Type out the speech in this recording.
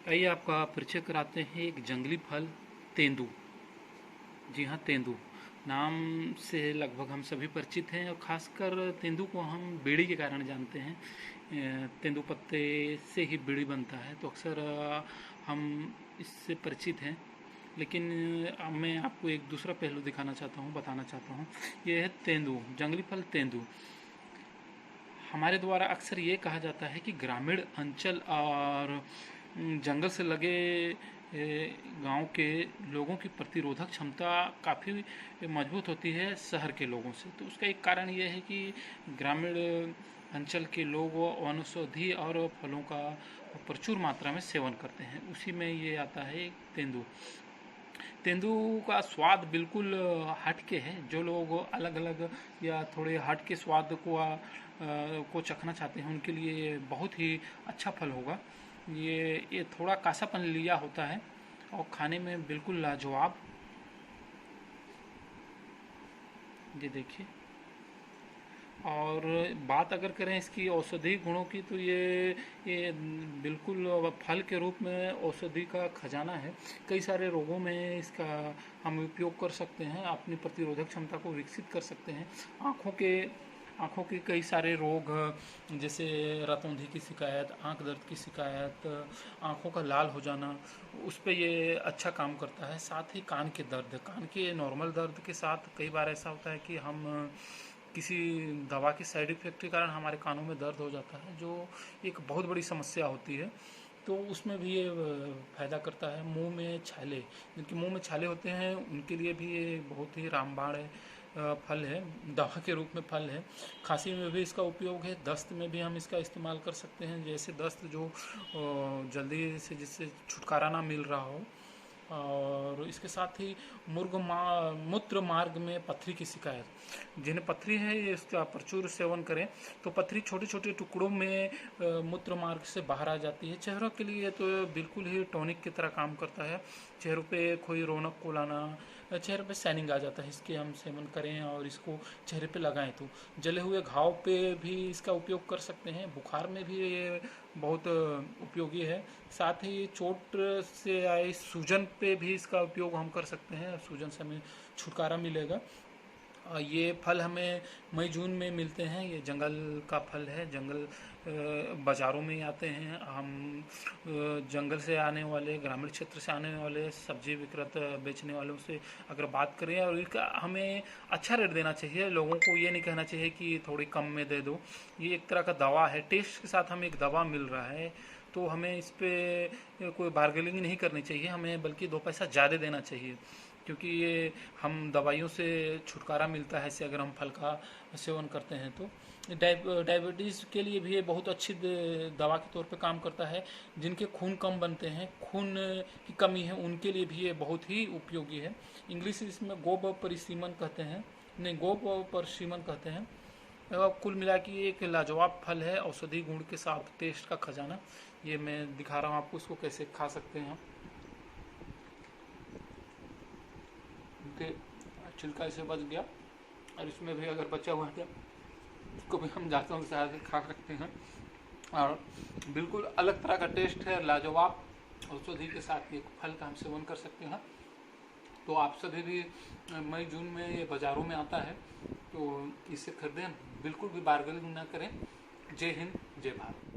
आइए आपका परिचय कराते हैं एक जंगली फल तेंदू। जी हाँ, तेंदू नाम से लगभग हम सभी परिचित हैं और ख़ासकर तेंदू को हम बीड़ी के कारण जानते हैं। तेंदू पत्ते से ही बीड़ी बनता है, तो अक्सर हम इससे परिचित हैं। लेकिन अब मैं आपको एक दूसरा पहलू दिखाना चाहता हूँ, बताना चाहता हूँ। ये है तेंदू, जंगली फल तेंदू। हमारे द्वारा अक्सर ये कहा जाता है कि ग्रामीण अंचल और जंगल से लगे गांव के लोगों की प्रतिरोधक क्षमता काफ़ी मजबूत होती है शहर के लोगों से। तो उसका एक कारण ये है कि ग्रामीण अंचल के लोग वनौषधि और फलों का प्रचुर मात्रा में सेवन करते हैं। उसी में ये आता है तेंदू। तेंदू का स्वाद बिल्कुल हटके है। जो लोग अलग अलग या थोड़े हटके स्वाद को चखना चाहते हैं, उनके लिए ये बहुत ही अच्छा फल होगा। ये थोड़ा कासापन लिया होता है और खाने में बिल्कुल लाजवाब। ये देखिए। और बात अगर करें इसकी औषधि गुणों की, तो ये बिल्कुल फल के रूप में औषधि का खजाना है। कई सारे रोगों में इसका हम उपयोग कर सकते हैं, अपनी प्रतिरोधक क्षमता को विकसित कर सकते हैं। आँखों के कई सारे रोग, जैसे रतौंधी की शिकायत, आँख दर्द की शिकायत, आँखों का लाल हो जाना, उस पे ये अच्छा काम करता है। साथ ही कान के नॉर्मल दर्द के साथ कई बार ऐसा होता है कि हम किसी दवा के साइड इफेक्ट के कारण हमारे कानों में दर्द हो जाता है, जो एक बहुत बड़ी समस्या होती है। तो उसमें भी ये फायदा करता है। मुंह में छाले, जिनके मुंह में छाले होते हैं, उनके लिए भी ये बहुत ही रामबाण फल है, दवा के रूप में फल है। खांसी में भी इसका उपयोग है, दस्त में भी हम इसका इस्तेमाल कर सकते हैं। जैसे दस्त जो जल्दी से जिससे छुटकारा ना मिल रहा हो। और इसके साथ ही मूत्र मार्ग में पथरी की शिकायत, जिन्हें पथरी है, ये इसका प्रचुर सेवन करें तो पथरी छोटे छोटे टुकड़ों में मूत्र मार्ग से बाहर आ जाती है। चेहरों के लिए तो बिल्कुल ही टॉनिक की तरह काम करता है। चेहरों पे कोई रौनक को लाना, चेहरे पे शाइनिंग आ जाता है। इसके हम सेवन करें और इसको चेहरे पे लगाएं तो जले हुए घाव पे भी इसका उपयोग कर सकते हैं। बुखार में भी ये बहुत उपयोगी है। साथ ही चोट से आए सूजन पे भी इसका उपयोग हम कर सकते हैं, सूजन से हमें छुटकारा मिलेगा। ये फल हमें मई जून में मिलते हैं। ये जंगल का फल है। जंगल बाज़ारों में ही आते हैं। हम जंगल से आने वाले, ग्रामीण क्षेत्र से आने वाले सब्जी विक्रेता बेचने वालों से अगर बात करें, और इसका हमें अच्छा रेट देना चाहिए। लोगों को ये नहीं कहना चाहिए कि थोड़ी कम में दे दो। ये एक तरह का दवा है, टेस्ट के साथ हमें एक दवा मिल रहा है, तो हमें इस पर कोई बार्गेनिंग नहीं करनी चाहिए, हमें बल्कि 2 पैसा ज़्यादा देना चाहिए। क्योंकि ये हम दवाइयों से छुटकारा मिलता है इससे, अगर हम फल का सेवन करते हैं तो। डायबिटीज़ के लिए भी ये बहुत अच्छी दवा के तौर पे काम करता है। जिनके खून कम बनते हैं, खून की कमी है, उनके लिए भी ये बहुत ही उपयोगी है। इंग्लिश इसमें गोब परिसीमन कहते हैं, नहीं, गोब परिसीमन कहते हैं। कुल मिला के ये एक लाजवाब फल है, औषधि गुण के साथ टेस्ट का खजाना। ये मैं दिखा रहा हूँ आपको, इसको कैसे खा सकते हैं। उनके छिलका इसे बच गया, और इसमें भी अगर बचा हुआ है उसको भी हम जातों के साथ खा सकते हैं। और बिल्कुल अलग तरह का टेस्ट है, लाजवाब औषधि के साथ एक फल का हम सेवन कर सकते हैं। तो आप सभी भी मई जून में ये बाज़ारों में आता है, तो इसे खरीदें, बिल्कुल भी बार्गेनिंग ना करें। जय हिंद, जय भारत।